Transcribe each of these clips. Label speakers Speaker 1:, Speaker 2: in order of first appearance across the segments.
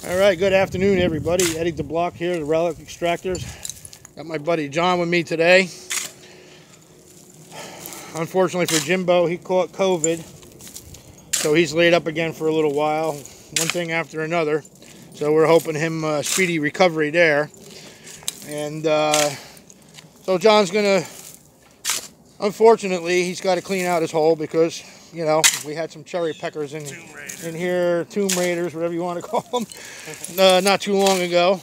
Speaker 1: All right, good afternoon, everybody. Eddie the Block here, the Relic Extractors. Got my buddy John with me today. Unfortunately for Jimbo, he caught COVID, so he's laid up again for a little while. One thing after another. So we're hoping him speedy recovery there. And so John's gonna, unfortunately, he's got to clean out his hole because, you know, we had some cherry peckers in here, Tomb Raiders, whatever you want to call them, not too long ago,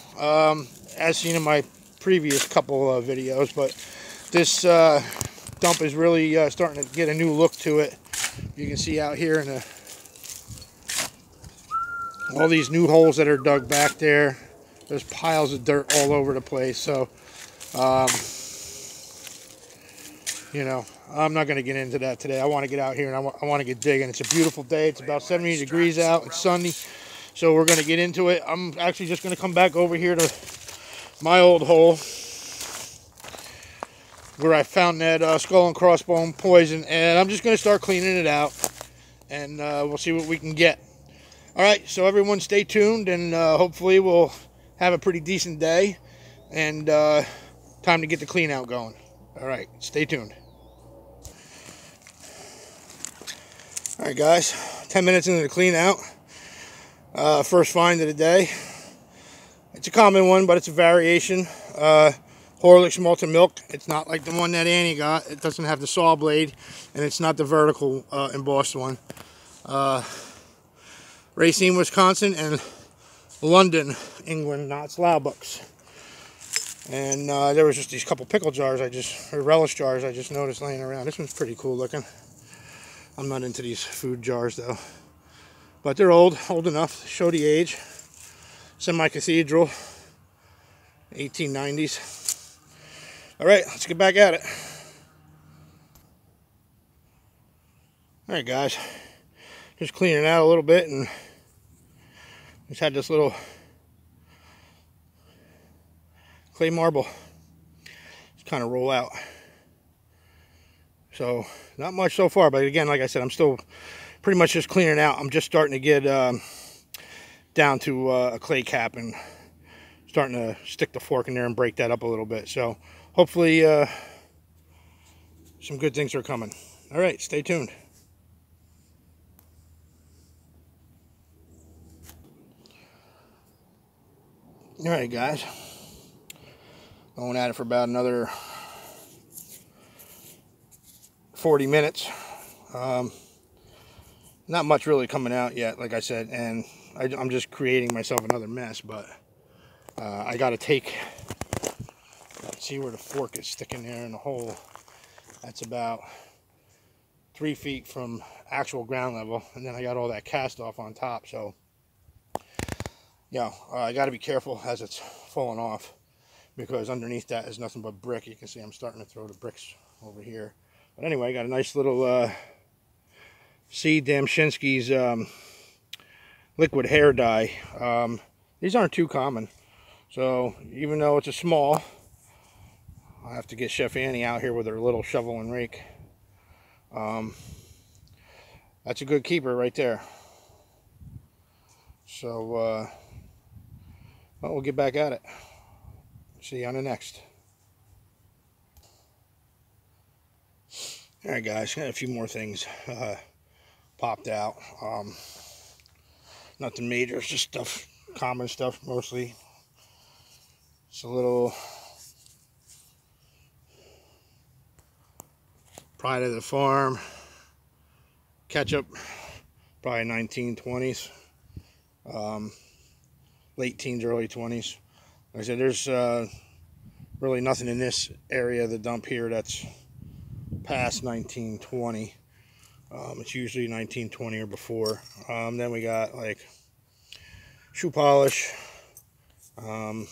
Speaker 1: as seen in my previous couple of videos. But this dump is really starting to get a new look to it. You can see out here in all these new holes that are dug back there. There's piles of dirt all over the place. So, you know, I'm not going to get into that today. I want to get out here and I want to get digging. It's a beautiful day. It's about 70 degrees out. It's sunny. So we're going to get into it. I'm actually just going to come back over here to my old hole where I found that skull and crossbone poison. And I'm just going to start cleaning it out. And we'll see what we can get. All right, so everyone stay tuned. And hopefully we'll have a pretty decent day. And time to get the clean out going. All right, stay tuned. All right, guys, 10 minutes into the clean out. First find of the day. It's a common one, but it's a variation. Horlicks malted milk. It's not like the one that Annie got. It doesn't have the saw blade, and it's not the vertical embossed one. Racine, Wisconsin, and London, England, not Slough. And there was just these couple pickle jars or relish jars I just noticed laying around. This one's pretty cool looking. I'm not into these food jars though. But they're old enough to show the age. Semi-cathedral, 1890s. All right, let's get back at it. All right, guys. Just cleaning it out a little bit and just had this little clay marble just kind of roll out. So not much so far, but again, like I said, I'm still pretty much just cleaning it out. I'm just starting to get down to a clay cap and starting to stick the fork in there and break that up a little bit. So hopefully some good things are coming. All right, stay tuned. All right, guys. Going at it for about another 40 minutes. Not much really coming out yet, like I said, and I'm just creating myself another mess, but I got to take, let's see where the fork is sticking there in the hole. That's about 3 feet from actual ground level, and then I got all that cast off on top, so yeah, I got to be careful as it's falling off, because underneath that is nothing but brick. You can see I'm starting to throw the bricks over here. But anyway, I got a nice little C. Damshinsky's liquid hair dye. These aren't too common. So even though it's a small, I have to get Chef Annie out here with her little shovel and rake. That's a good keeper right there. So, well, we'll get back at it. See you on the next. Alright, guys, got a few more things popped out. Nothing major, it's just stuff, common stuff mostly. It's a little Pride of the Farm ketchup, probably 1920s, late teens, early 20s. Like I said, there's really nothing in this area of the dump here that's past 1920. It's usually 1920 or before. Then we got like shoe polish, some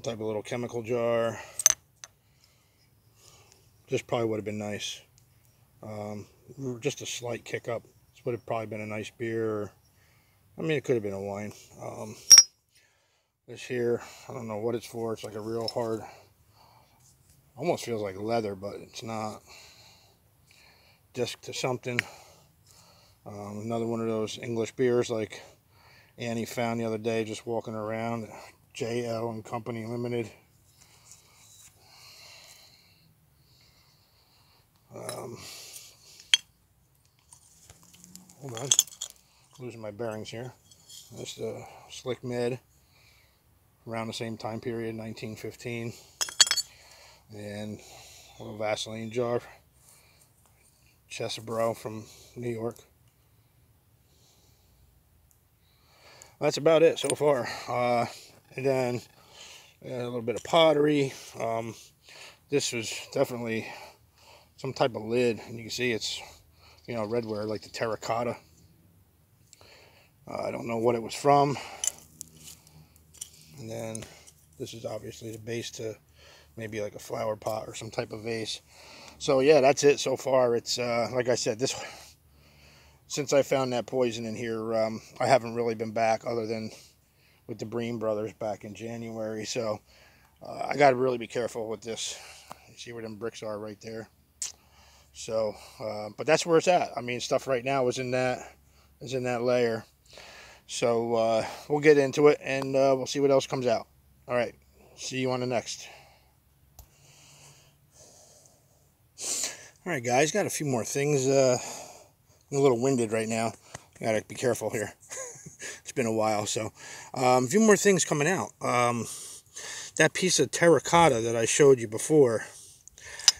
Speaker 1: type of little chemical jar. This probably would have been nice. Just a slight kick up. This would have probably been a nice beer. Or, I mean, it could have been a wine. This here, I don't know what it's for. It's like a real hard, almost feels like leather, but it's not. Disc to something. Another one of those English beers like Annie found the other day just walking around. JL and Company Limited. Hold on, losing my bearings here. That's the Slick Mid, around the same time period, 1915. And a little Vaseline jar, Chesebro from New York. That's about it so far. And then a little bit of pottery. This was definitely some type of lid, and you can see it's, you know, redware, like the terracotta. I don't know what it was from. And then this is obviously the base to maybe like a flower pot or some type of vase. So yeah, that's it so far. It's like I said, this, since I found that poison in here, I haven't really been back other than with the Breen brothers back in January. So I got to really be careful with this. You see where them bricks are right there. So, but that's where it's at. I mean, stuff right now is in that layer. So we'll get into it, and we'll see what else comes out. All right, see you on the next. All right, guys, got a few more things. I'm a little winded right now. Gotta be careful here. It's been a while, so a few more things coming out. That piece of terracotta that I showed you before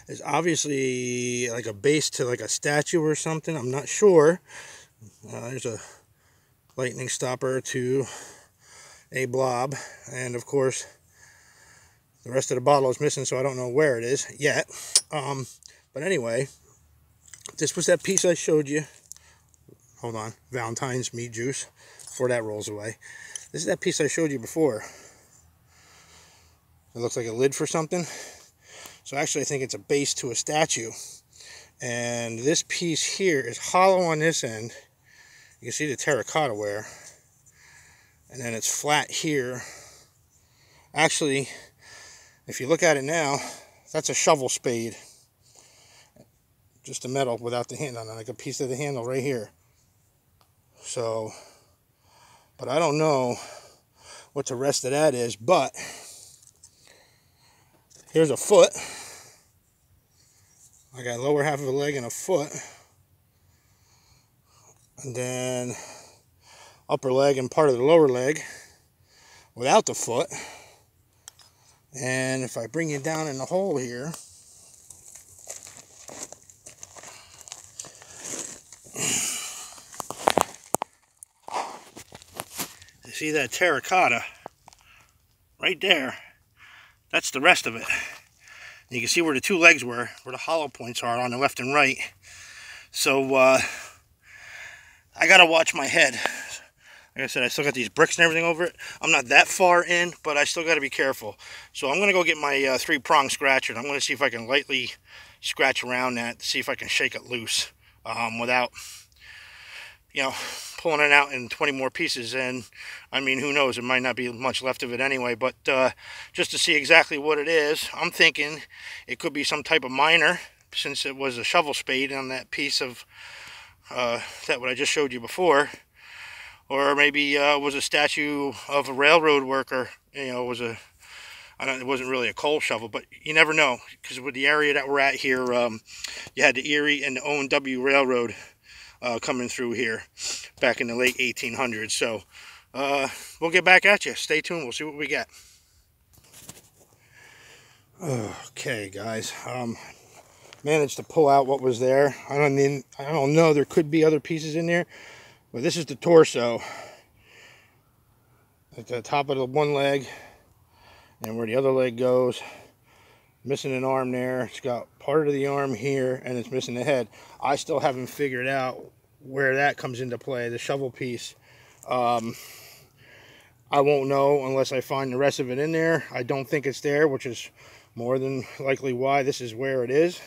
Speaker 1: is obviously like a base to like a statue or something. I'm not sure. There's a lightning stopper to a blob, and of course the rest of the bottle is missing, so I don't know where it is yet. But anyway, this was that piece I showed you. Hold on, Valentine's meat juice before that rolls away. This is that piece I showed you before. It looks like a lid for something. So actually I think it's a base to a statue. And this piece here is hollow on this end. You can see the terracotta ware. And then it's flat here. Actually, if you look at it now, that's a shovel spade. Just a metal without the handle on it, like a piece of the handle right here. So, but I don't know what the rest of that is, but here's a foot. I got lower half of a leg and a foot. And then upper leg and part of the lower leg without the foot. And if I bring you down in the hole here, you see that terracotta right there? That's the rest of it. You can see where the two legs were, where the hollow points are on the left and right. So I gotta watch my head. Like I said, I still got these bricks and everything over it. I'm not that far in, but I still gotta be careful. So I'm gonna go get my 3-prong scratcher, and I'm gonna see if I can lightly scratch around that to see if I can shake it loose without, you know, pulling it out in 20 more pieces. And I mean, who knows, it might not be much left of it anyway, but just to see exactly what it is, I'm thinking it could be some type of miner, since it was a shovel spade on that piece of that what I just showed you before. Or maybe was a statue of a railroad worker. You know, it wasn't really a coal shovel, but you never know, because with the area that we're at here, you had the Erie and the O&W Railroad coming through here back in the late 1800s. So we'll get back at you. Stay tuned. We'll see what we get. Okay, guys. Managed to pull out what was there. I don't know. There could be other pieces in there, but this is the torso at the top of the one leg, and where the other leg goes. Missing an arm there. It's got part of the arm here, and it's missing the head. I still haven't figured out where that comes into play, the shovel piece. I won't know unless I find the rest of it in there. I don't think it's there, which is more than likely why this is where it is.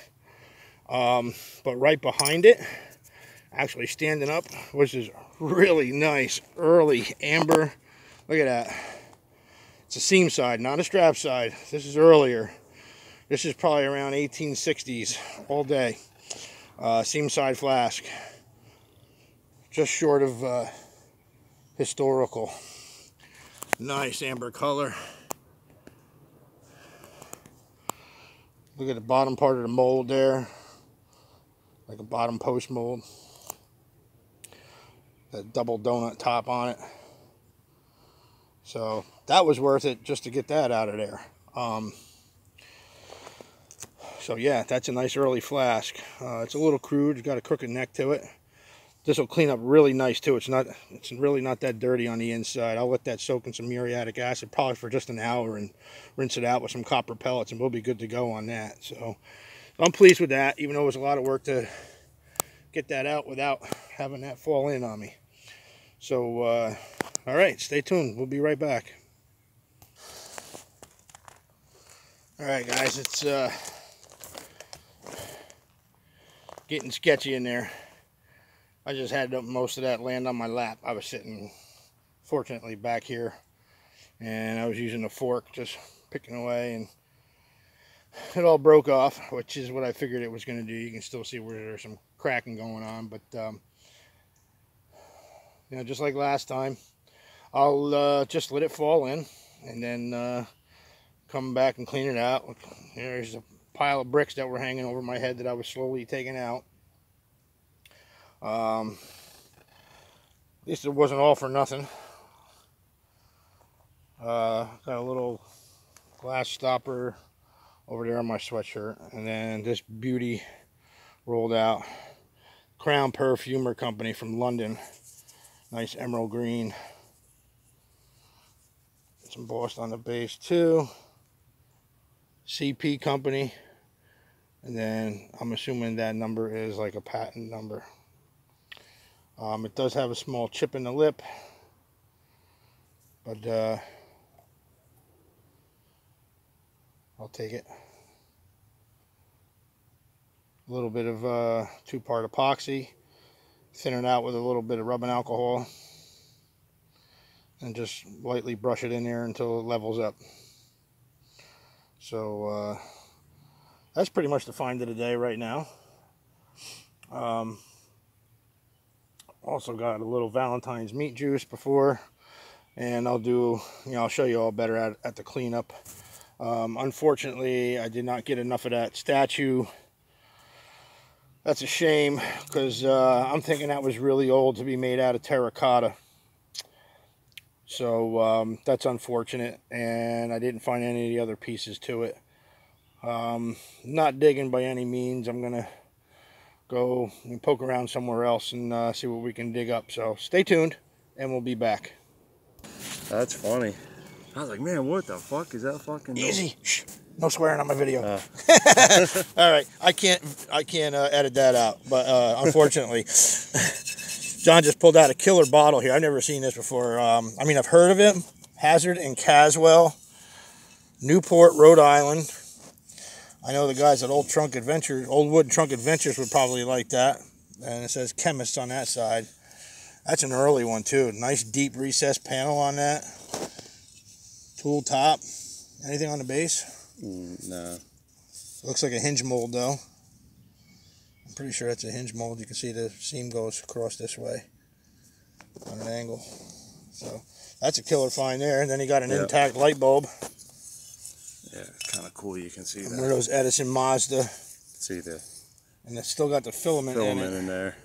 Speaker 1: But right behind it, actually standing up, which is really nice, early amber. Look at that. It's a seam side, not a strap side. This is earlier. This is probably around 1860s, all day. Seam side flask. Just short of historical. Nice amber color. Look at the bottom part of the mold there, like a bottom post mold. That double donut top on it. So that was worth it just to get that out of there. So yeah, that's a nice early flask. It's a little crude. It's got a crooked neck to it. This will clean up really nice too. It's really not that dirty on the inside. I'll let that soak in some muriatic acid probably for just an hour and rinse it out with some copper pellets, and we'll be good to go on that. So I'm pleased with that, even though it was a lot of work to get that out without having that fall in on me. So all right, stay tuned. We'll be right back. All right, guys, it's getting sketchy in there. I just had most of that land on my lap. I was sitting, fortunately, back here, and I was using a fork, just picking away, and it all broke off, which is what I figured it was going to do. You can still see where there's some cracking going on, but you know, just like last time, I'll just let it fall in, and then come back and clean it out. There's a pile of bricks that were hanging over my head that I was slowly taking out. At least it wasn't all for nothing. Got a little glass stopper over there on my sweatshirt, and then this beauty rolled out. Crown Perfumer Company from London. Nice emerald green. It's embossed on the base too. CP Company. And then I'm assuming that number is like a patent number. It does have a small chip in the lip, but I'll take it. A little bit of two-part epoxy, thin it out with a little bit of rubbing alcohol, and just lightly brush it in there until it levels up. So that's pretty much the find of the day right now. Also got a little Valentine's meat juice before, and I'll do, you know, I'll show you all better at the cleanup. Unfortunately, I did not get enough of that statue. That's a shame, because I'm thinking that was really old to be made out of terracotta. So that's unfortunate, and I didn't find any of the other pieces to it. Not digging by any means. I'm gonna go and poke around somewhere else and see what we can dig up. So stay tuned, and we'll be back.
Speaker 2: That's funny. I was like, man, what the fuck is that fucking?
Speaker 1: Easy. Shh. No swearing on my video. All right, I can't edit that out, but unfortunately, John just pulled out a killer bottle here. I've never seen this before. I mean, I've heard of it. Hazard and Caswell, Newport, Rhode Island. I know the guys at Old Wood Trunk Adventures would probably like that. And it says Chemists on that side. That's an early one too. Nice deep recessed panel on that. Tool top. Anything on the base?
Speaker 2: No.
Speaker 1: Looks like a hinge mold though. I'm pretty sure that's a hinge mold. You can see the seam goes across this way on an angle. So that's a killer find there. And then he got an intact light bulb.
Speaker 2: Yeah, kind of cool. You can see that.
Speaker 1: One of those Edison Mazda.
Speaker 2: See the.
Speaker 1: And it's still got the filament
Speaker 2: in there.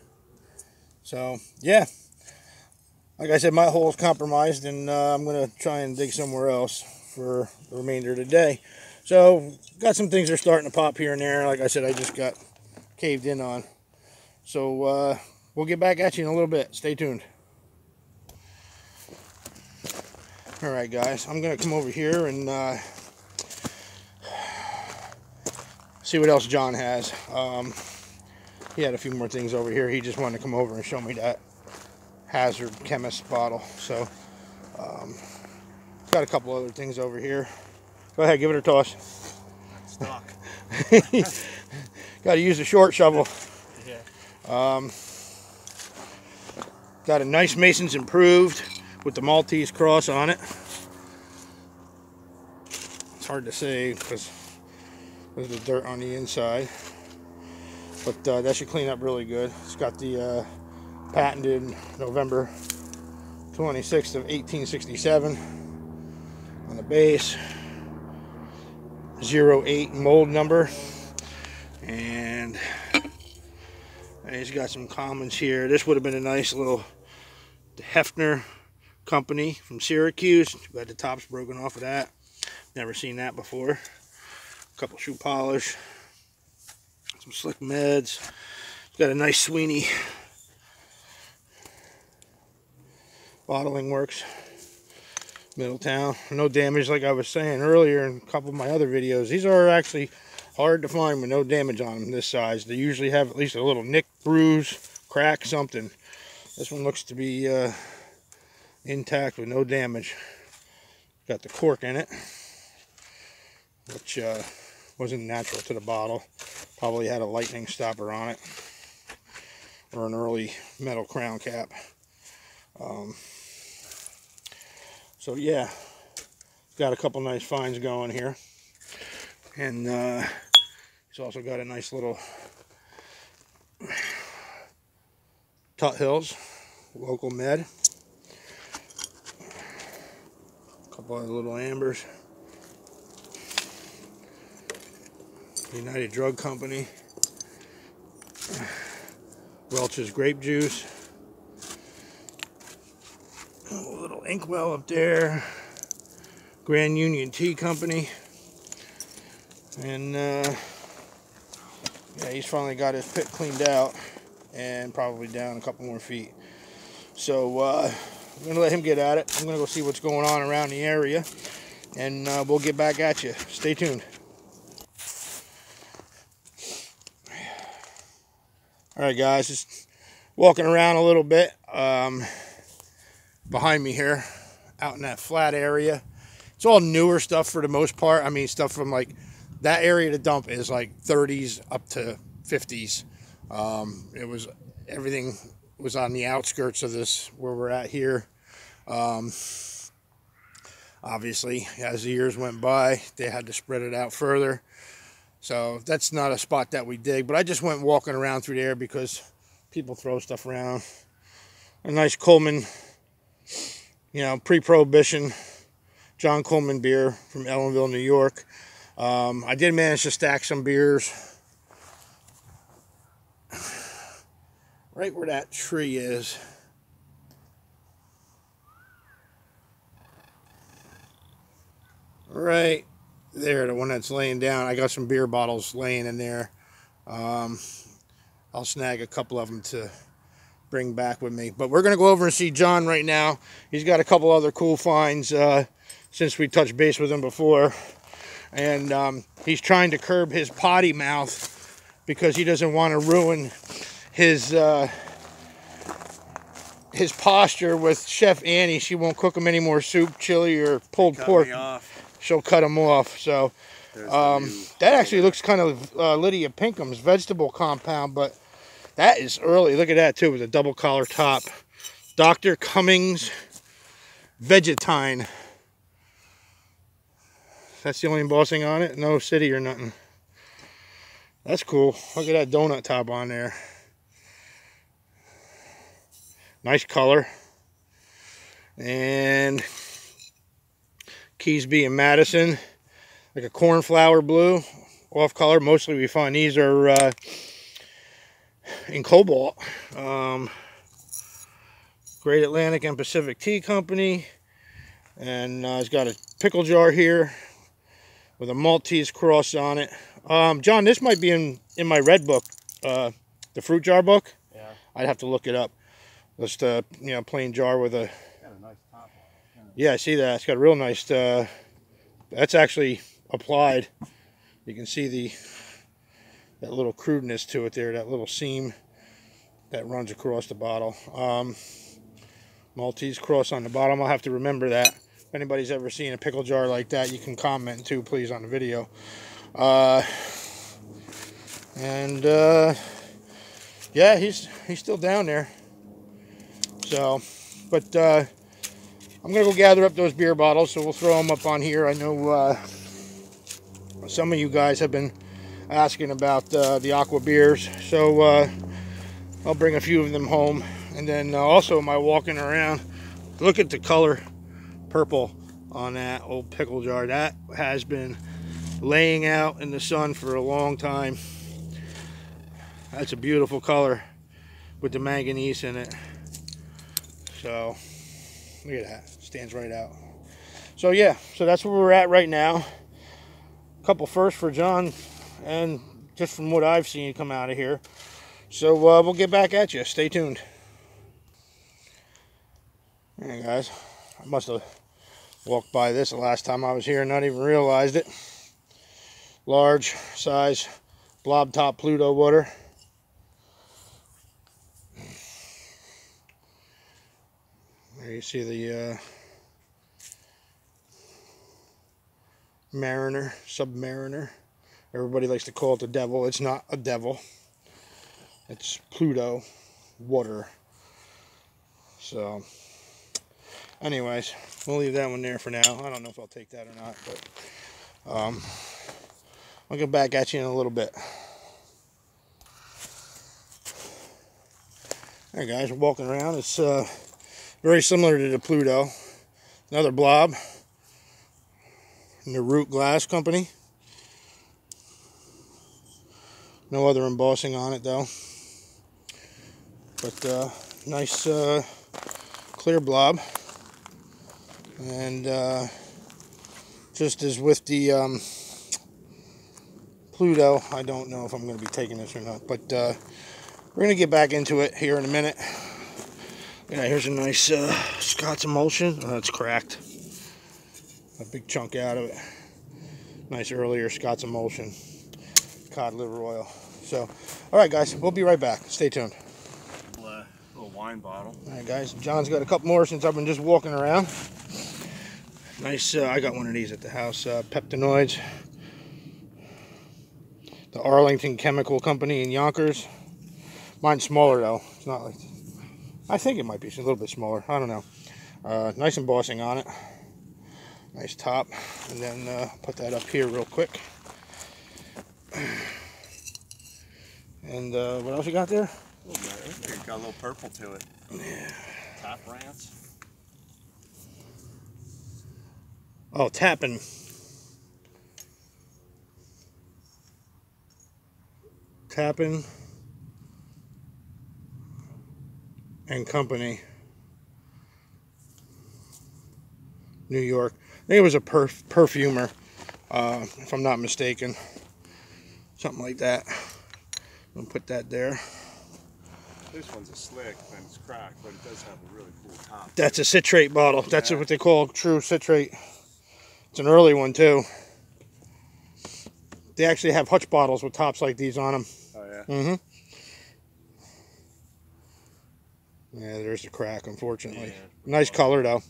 Speaker 1: So yeah, like I said, my hole's compromised, and I'm gonna try and dig somewhere else for the remainder of the day. So got some things that are starting to pop here and there. Like I said, I just got caved in on. So we'll get back at you in a little bit. Stay tuned. All right, guys, I'm gonna come over here and see what else John has. He had a few more things over here. He just wanted to come over and show me that Hazard Chemist bottle. So got a couple other things over here. Go ahead, give it a toss.
Speaker 2: Stuck.
Speaker 1: Got to use a short shovel.
Speaker 2: Yeah.
Speaker 1: Got a nice Mason's Improved with the Maltese cross on it. It's hard to say because there's the dirt on the inside, but that should clean up really good. It's got the patented November 26th of 1867 on the base. 08 mold number. And he's got some commons here. This would have been a nice little Hefner company from Syracuse. Got the tops broken off of that. Never seen that before. A couple shoe polish. Some slick meds. Got a nice Sweeney bottling works. Middletown. No damage, like I was saying earlier in a couple of my other videos. These are actually hard to find with no damage on them this size. They usually have at least a little nick, bruise, crack, something. This one looks to be intact with no damage. Got the cork in it, which wasn't natural to the bottle. Probably had a lightning stopper on it, or an early metal crown cap. So yeah, got a couple nice finds going here. And he's also got a nice little Tut Hills local med. A couple of little ambers. United Drug Company. Welch's grape juice. A little inkwell up there. Grand Union Tea Company. And yeah, he's finally got his pit cleaned out and probably down a couple more feet. So I'm gonna let him get at it. I'm gonna go see what's going on around the area, and we'll get back at you. Stay tuned. All right, guys, just walking around a little bit behind me here, out in that flat area. It's all newer stuff for the most part. I mean, stuff from like that area to dump is like 30s up to 50s. Everything was on the outskirts of this where we're at here. Obviously, as the years went by, they had to spread it out further. So that's not a spot that we dig, but I just went walking around through there because people throw stuff around. A nice Coleman, you know, pre-prohibition John Coleman beer from Ellenville, New York. I did manage to stack some beers right where that tree is. Right there, the one that's laying down. I got some beer bottles laying in there. I'll snag a couple of them to bring back with me. But we're going to go over and see John right now. He's got a couple other cool finds since we touched base with him before. And he's trying to curb his potty mouth because he doesn't want to ruin his posture with Chef Annie. She won't cook him any more soup, chili, or pulled pork. She'll cut him off. So that actually looks kind of Lydia Pinkham's vegetable compound, but that is early. Look at that too, with a double collar top. Dr. Cummings Vegetine. That's the only embossing on it. No city or nothing. That's cool. Look at that donut top on there. Nice color. And Keysby and Madison. Like a cornflower blue. Off color. Mostly we find these are in cobalt. Great Atlantic and Pacific Tea Company. And it's got a pickle jar here with a Maltese cross on it. John, this might be in my red book, the fruit jar book. Yeah. I'd have to look it up. Just a plain jar with a. Got a nice top on it. Yeah, I see that. It's got a real nice. That's actually applied. You can see that little crudeness to it there. That little seam that runs across the bottle. Maltese cross on the bottom. I'll have to remember that. If anybody's ever seen a pickle jar like that, you can comment too, please, on the video. Yeah, he's still down there. So, but I'm gonna go gather up those beer bottles, so we'll throw them up on here. I know some of you guys have been asking about the aqua beers, so I'll bring a few of them home. And then also my walking around, Look at the color purple on that old pickle jar. That has been laying out in the sun for a long time. That's a beautiful color with the manganese in it. So look at that, stands right out. So yeah, so that's where we're at right now. A couple firsts for John, and just from what I've seen come out of here. So we'll get back at you. Stay tuned. Hey guys, I must have walked by this the last time I was here and not even realized it. Large size blob top Pluto water. There you see the Mariner, Submariner. Everybody likes to call it the devil. It's not a devil. It's Pluto water. So, anyways, we'll leave that one there for now. I don't know if I'll take that or not, but I'll get back at you in a little bit. Alright guys, we're walking around. It's very similar to the Pluto. Another blob from the Root Glass Company. No other embossing on it though. But nice clear blob. And just as with the Pluto, I don't know if I'm going to be taking this or not. But we're going to get back into it here in a minute. Yeah, here's a nice Scott's emulsion. Oh, it's cracked. A big chunk out of it. Nice earlier Scott's emulsion. Cod liver oil. So, alright guys, we'll be right back. Stay tuned.
Speaker 2: Little wine bottle.
Speaker 1: Alright guys, John's got a couple more since I've been just walking around. Nice, I got one of these at the house. Peptinoids. The Arlington Chemical Company in Yonkers. Mine's smaller though. It's not like... I think it might be a little bit smaller. I don't know. Nice embossing on it. Nice top. And then put that up here real quick. And what else you got there?
Speaker 2: It got a little purple to it.
Speaker 1: Yeah.
Speaker 2: Top rants.
Speaker 1: Oh, Tapping. Tapping and Company, New York. I think it was a perfumer, if I'm not mistaken. Something like that. I'm going to put that there.
Speaker 2: This one's a slick and it's cracked, but it does have a really cool top.
Speaker 1: That's a citrate bottle. That's what they call true citrate. It's an early one too. They actually have hutch bottles with tops like these on them.
Speaker 2: Oh yeah?
Speaker 1: Mm-hmm. Yeah, there's the crack, unfortunately. Yeah, nice color though.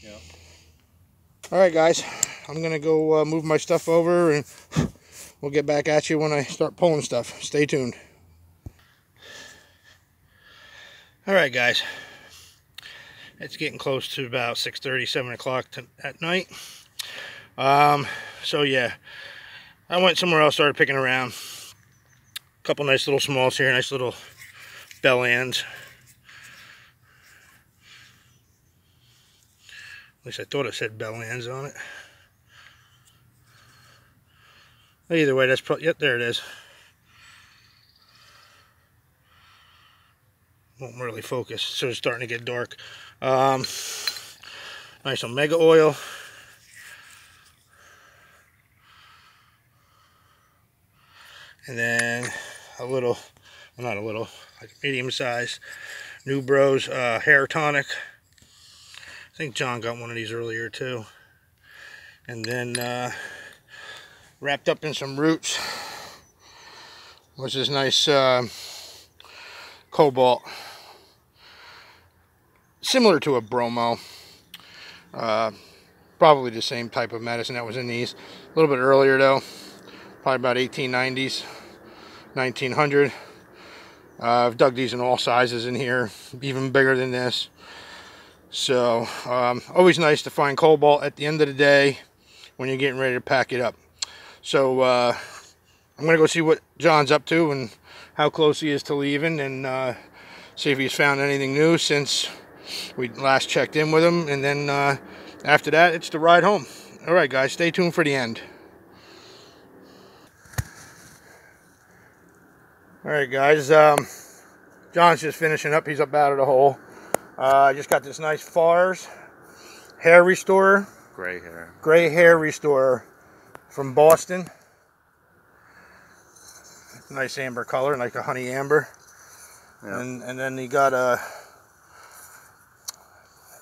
Speaker 2: Yeah.
Speaker 1: Alright guys, I'm going to go move my stuff over and we'll get back at you when I start pulling stuff. Stay tuned. Alright guys, it's getting close to about 6:30, 7 o'clock at night. So yeah, I went somewhere else, started picking around. A couple nice little smalls here, nice little bell ends. At least I thought it said bell ends on it. Either way, that's probably, yep, there it is. Won't really focus, so it's starting to get dark. Nice omega oil. And then a little, well, not a little, like medium size New Bros hair tonic. I think John got one of these earlier too. And then wrapped up in some roots was this nice cobalt. Similar to a bromo. Probably the same type of medicine that was in these. A little bit earlier though. Probably about 1890s, 1900. I've dug these in all sizes in here, even bigger than this. So, always nice to find cobalt at the end of the day when you're getting ready to pack it up. So, I'm going to go see what John's up to and how close he is to leaving, and see if he's found anything new since we last checked in with them, and then after that, it's the ride home. All right, guys, stay tuned for the end. All right, guys, John's just finishing up. He's up out of the hole. I just got this nice Fars hair restorer. Gray hair restorer from Boston. Nice amber color, like a honey amber. Yep. And then you got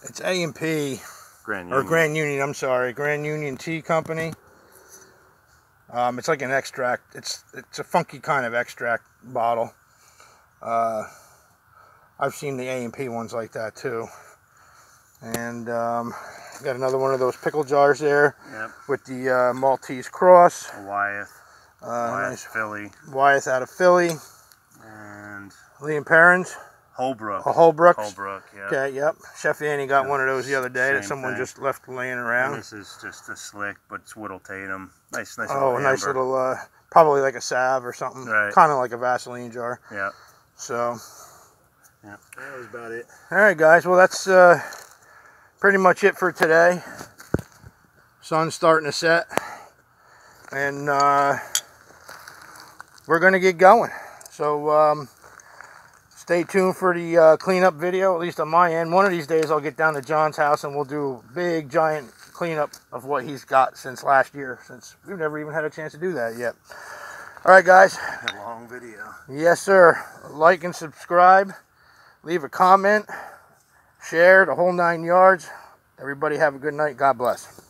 Speaker 1: it's A&P. Grand Union, I'm sorry. Grand Union Tea Company. It's like an extract. It's a funky kind of extract bottle. I've seen the A&P ones like that too. And got another one of those pickle jars there. Yep. With the Maltese cross.
Speaker 2: A Wyeth.
Speaker 1: Nice
Speaker 2: Philly.
Speaker 1: Wyeth out of Philly.
Speaker 2: And
Speaker 1: Liam Perrins.
Speaker 2: Holbrook.
Speaker 1: A Holbrook.
Speaker 2: Holbrook, yeah.
Speaker 1: Okay, yep. Chef Annie got one of those the other day that someone just left laying around.
Speaker 2: And this is just a slick, but it's Whittle Tatum. Nice
Speaker 1: little nice little, probably like a salve or something.
Speaker 2: Right.
Speaker 1: Kind of like a Vaseline jar.
Speaker 2: Yeah.
Speaker 1: So.
Speaker 2: Yeah, that was about it.
Speaker 1: All right, guys. Well, that's pretty much it for today. Sun's starting to set. And we're going to get going. So stay tuned for the cleanup video, at least on my end. One of these days I'll get down to John's house and we'll do a big giant cleanup of what he's got since last year, since we've never even had a chance to do that yet. All right, guys.
Speaker 2: A long video.
Speaker 1: Yes, sir. Like and subscribe. Leave a comment. Share, the whole 9 yards. Everybody have a good night. God bless.